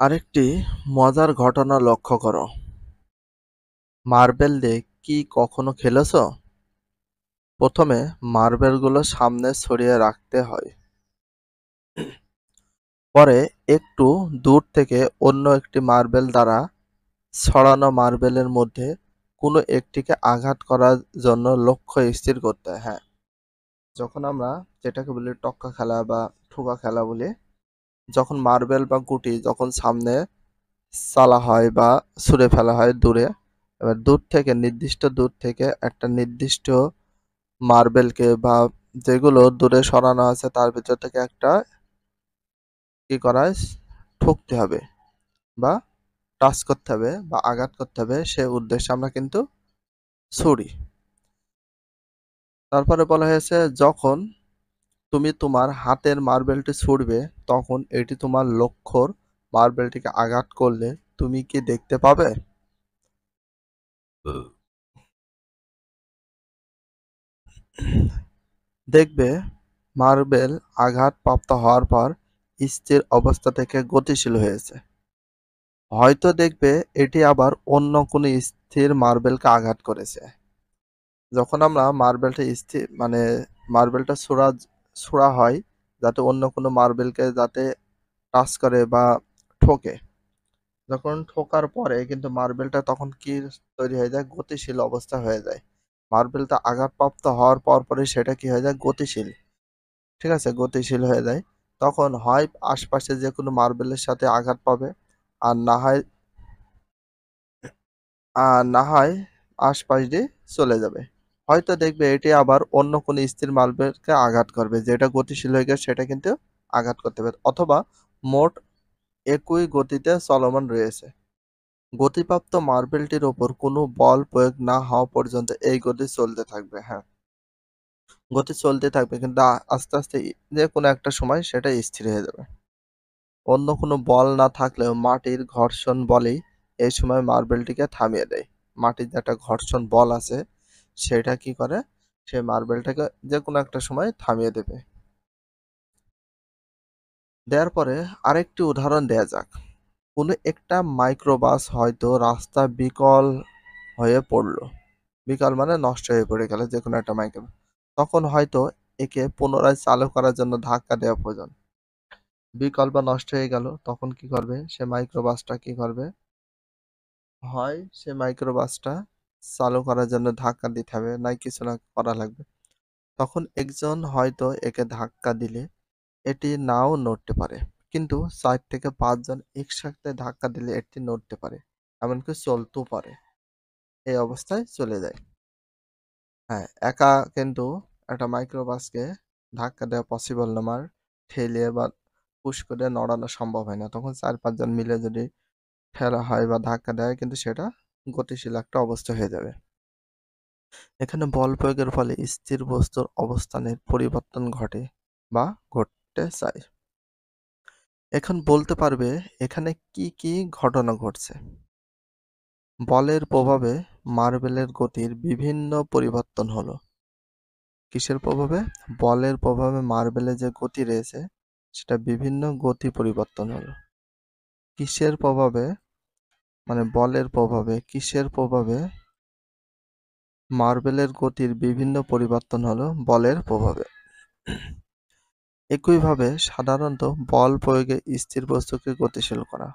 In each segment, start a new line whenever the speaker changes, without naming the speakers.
আরেকটি মজার ঘটনা লক্ষ্য করো। মার্বেল দিয়ে কি কখনো খেলেছো? প্রথমে মার্বেলগুলো সামনে ছড়িয়ে রাখতে হয়। পরে একটু দূর থেকে অন্য একটি মার্বেল দ্বারা ছড়ানো মার্বেলের মধ্যে কোনো একটিকে আঘাত করার জন্য লক্ষ্য স্থির করতে হয়। হ্যাঁ, যখন আমরা যেটাকে বলি টক্কা খেলা বা ঠোকা খেলা বলি, যখন মার্বেল বা গুটি যখন সামনে চালা হয় বা ছুঁড়ে ফেলা হয় দূরে, এবার দূর থেকে নির্দিষ্ট দূর থেকে একটা নির্দিষ্ট মার্বেলকে বা যেগুলো দূরে সরানো আছে তার ভিতর থেকে একটা কি করা হয় ঠুকতে হবে বা টাচ করতে হবে বা আঘাত করতে হবে, সে উদ্দেশ্যে আমরা কিন্তু ছুড়ি। তারপরে বলা হয়েছে যখন তুমি তোমার হাতের মার্বেলটি ছুড়বে তখন এটি তোমার লক্ষ্যর মার্বেলটিকে আঘাত করলে তুমি কি দেখতে পাবে? দেখবে মার্বেল আঘাতপ্রাপ্ত হওয়ার পর স্থির অবস্থা থেকে গতিশীল হয়েছে। হয়তো দেখবে এটি আবার অন্য কোনো স্থির মার্বেলকে আঘাত করেছে। যখন আমরা মার্বেলটা স্থির মানে মার্বেলটা ছোড়া হয় যাতে অন্য কোনো মার্বেলকে যাতে টাচ করে বা ঠোকে। যখন ঠোকার পরে কিন্তু মার্বেলটা তখন কি তৈরি হয়ে যায়? গতিশীল অবস্থা হয়ে যায়। মার্বেলটা আঘাতপ্রাপ্ত হওয়ার পরপরই সেটা কি হয়ে যায়? গতিশীল। ঠিক আছে? গতিশীল হয়ে যায়। তখন হয় আশপাশে যেকোনো মার্বেলের সাথে আঘাত পাবে, আর না হয় আশপাশ দিয়ে চলে যাবে। হয়তো দেখবে এটি আবার অন্য কোনো স্থির মার্বেলকে আঘাত করবে। যেটা গতিশীল হয়ে গেছে সেটা কিন্তু আঘাত করতে পারে। অথবা মোট একই গতিতে চলমান রয়েছে। গতিপ্রাপ্ত মার্বেলটির ওপর কোনো বল প্রয়োগ না হওয়া পর্যন্ত এই গতি চলতে থাকবে। হ্যাঁ, গতি চলতে থাকবে কিন্তু আস্তে আস্তে যেকোনো একটা সময় সেটা স্থির হয়ে যাবে। অন্য কোনো বল না থাকলেও মাটির ঘর্ষণ বলেই এই সময় মার্বেলটিকে থামিয়ে দেয়। মাটির যে একটা ঘর্ষণ বল আছে সেটা কি করে? সে মার্বেলটাকে যেকোনো একটা সময় থামিয়ে দেবে। দেওয়ার পরে আরেকটি উদাহরণ দেয়া যাক। কোনো একটা মাইক্রোবাস হয়তো রাস্তা বিকল হয়ে পড়লো। বিকল মানে নষ্ট হয়ে পড়ে গেল যেকোনো একটা মাইক্রো। তখন হয়তো একে পুনরায় চালু করার জন্য ধাক্কা দেওয়া প্রয়োজন। বিকল বা নষ্ট হয়ে গেল তখন কি করবে? সে মাইক্রোবাসটা কি করবে? হয় সে মাইক্রোবাসটা চালু করার জন্য ধাক্কা দিতে হবে, নাই কিছু না করা লাগবে। তখন একজন হয়তো একে ধাক্কা দিলে এটি নাও নড়তে পারে। কিন্তু ৪ থেকে ৫ জন একসাথে ধাক্কা দিলে এটি নড়তে পারে। এমনকি চলতেও পারে। এই অবস্থায় চলে যায়। হ্যাঁ, একা কিন্তু একটা মাইক্রোবাসকে ধাক্কা দেওয়া পসিবল না আমার। ঠেলে বা পুশ করে নড়ানো সম্ভব হয় না। তখন ৪-৫ জন মিলে যদি ঠেলা হয় বা ধাক্কা দেয় কিন্তু সেটা গতিশীল একটা অবস্থা হয়ে যাবে। এখানে বল প্রয়োগের ফলে স্থির বস্তুর অবস্থানের পরিবর্তন ঘটে বা ঘটতে চায়। এখন বলতে পারবে এখানে কি কি ঘটনা ঘটছে? বলের প্রভাবে মার্বেলের গতির বিভিন্ন পরিবর্তন হলো। কিসের প্রভাবে? বলের প্রভাবে মার্বেলের যে গতি রয়েছে সেটা বিভিন্ন গতি পরিবর্তন হলো। কিসের প্রভাবে? মানে বলের প্রভাবে কিসের প্রভাবে মার্বেলের গতির বিভিন্ন পরিবর্তন হলো? বলের প্রভাবে। একইভাবে সাধারণত বল প্রয়োগে স্থির বস্তুকে গতিশীল করা।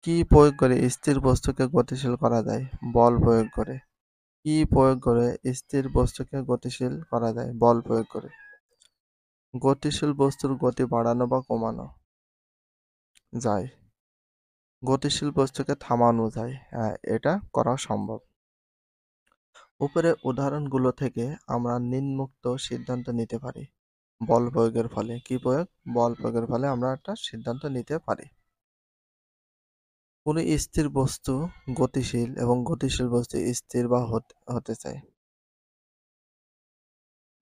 কি প্রয়োগ করে স্থির বস্তুকে গতিশীল করা যায়? বল প্রয়োগ করে। কি প্রয়োগ করে স্থির বস্তুকে গতিশীল করা যায়? বল প্রয়োগ করে। গতিশীল বস্তুর গতি বাড়ানো বা কমানো যায়। গতিশীল বস্তুকে থামানো যায়। হ্যাঁ, এটা করা সম্ভব। উপরের উদাহরণগুলো থেকে আমরা নিম্নোক্ত সিদ্ধান্ত নিতে পারি। বল প্রয়োগের ফলে কি প্রয়োগ? বল প্রয়োগের ফলে আমরা একটা সিদ্ধান্ত নিতে পারি। কোনো স্থির বস্তু গতিশীল এবং গতিশীল বস্তু স্থির বা হতে চায়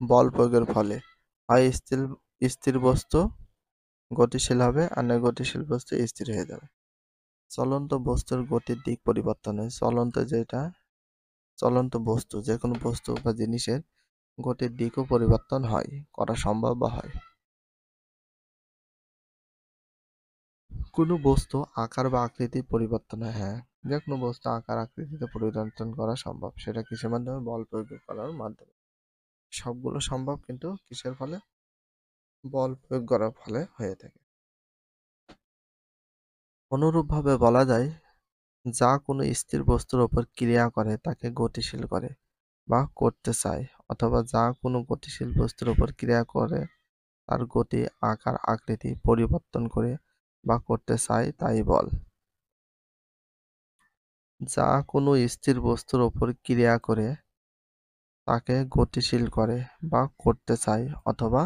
বল প্রয়োগের ফলে। হয় স্থির বস্তু গতিশীল হবে আর নয় গতিশীল বস্তু স্থির হয়ে যাবে। চলন্ত বস্তুর গতির দিক পরিবর্তন হয়। চলন্ত বস্তু যে কোনো বস্তু বা জিনিসের গতির দিকও পরিবর্তন হয়, করা সম্ভব বা হয়। কোনো বস্তু আকার বা আকৃতি পরিবর্তন হয়, হ্যাঁ, যে কোনো বস্তু আকার আকৃতিতে পরিবর্তন করা সম্ভব, সেটা কিসের মাধ্যমে? বল প্রয়োগ করার মাধ্যমে। সবগুলো সম্ভব কিন্তু কিসের ফলে? বল প্রয়োগ করার ফলে হয়ে থাকে। অনুরূপভাবে বলা যায়, যা কোনো স্থির বস্তুর উপর ক্রিয়া করে তাকে গতিশীল করে বা করতে চায়, অথবা যা কোনো গতিশীল বস্তুর উপর ক্রিয়া করে তার গতি, আকার, আকৃতি পরিবর্তন করে বা করতে চায় তাই বল। যা কোনো স্থির বস্তুর উপর ক্রিয়া করে তাকে গতিশীল করে বা করতে চায়, অথবা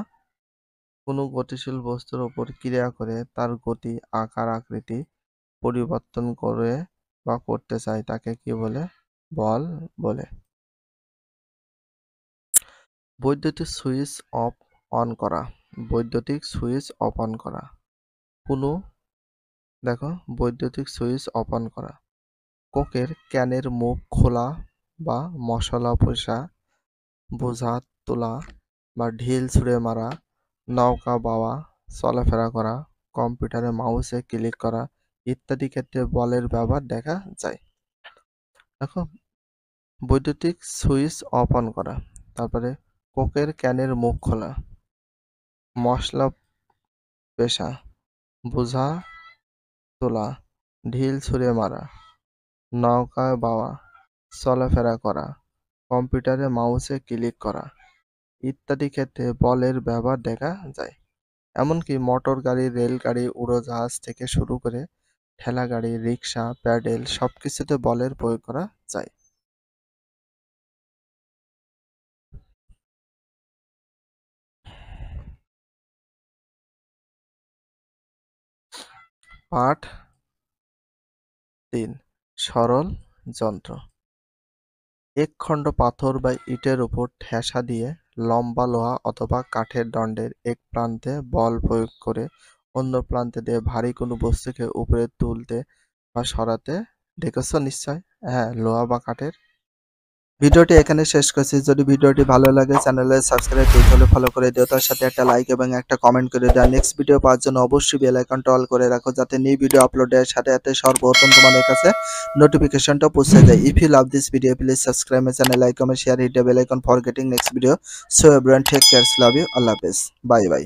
কোনো গতিশীল বস্তুর উপর ক্রিয়া করে তার গতি, আকার, আকৃতি পরিবর্তন করে বা করতে চায় তাকে কি বলে? বল বলে। বৈদ্যুতিক সুইচ অফ অন করা। বৈদ্যুতিক সুইচ অফ অন করা। কোনো দেখো, বৈদ্যুতিক সুইচ অফ অন করা। কোকের ক্যানের মুখ খোলা বা মশলা পোষা, বোঝা তোলা বা ঢিল ছুঁড়ে মারা, নৌকা বাওয়া, চলাফেরা করা, কম্পিউটারে মাউসে ক্লিক করা ইত্যাদি ক্ষেত্রে বলের ব্যবহার দেখা যায়। দেখো, বৈদ্যুতিক সুইচ অফ অন করা, তারপরে কোকের ক্যানের মুখ খোলা, মশলা পেশা, বোঝা তোলা, ঢিল ছুঁড়ে মারা, নৌকায় বাওয়া, চলাফেরা করা, কম্পিউটারে মাউসে ক্লিক করা ইত্যাদি ক্ষেত্রে বলের ব্যবহার দেখা যায়। এমনকি মোটর গাড়ি, রেলগাড়ি, উড়োজাহাজ থেকে শুরু করে ঠেলা গাড়ি, রিক্সা, প্যাডেল সবকিছুতে বলের প্রয়োগ করা যায়। পাঠ ৩, সরল যন্ত্র। এক খণ্ড পাথর বা ইটের উপর ঠেসা দিয়ে লম্বা লোহা অথবা কাঠের দণ্ডের এক প্রান্তে বল প্রয়োগ করে অন্য প্রান্তে দিয়ে ভারী কোনো বস্তুকে উপরে তুলতে বা সরাতে দেখেছো নিশ্চয়? হ্যাঁ, লোহা বা কাঠের। ভিডিওটি এখানে শেষ করছি। যদি ভিডিওটি ভালো লাগে চ্যানেলে সাবস্ক্রাইব করতে হলে ফলো করে দিও, তার সাথে একটা লাইক এবং একটা কমেন্ট করে দাও। নেক্সট ভিডিও পাওয়ার জন্য অবশ্যই বেল আইকনটা অল করে রাখো, যাতে নিউ ভিডিও আপলোডের সাথে সাথে সর্বপ্রথম তোমাদের কাছে নোটিফিকেশনটা পৌঁছে যায়। If you love this video please subscribe my channel, like, comment, share, hit the bell icon for getting next video. So everyone take care, love you, আল্লাহ হাফেজ, বাই বাই।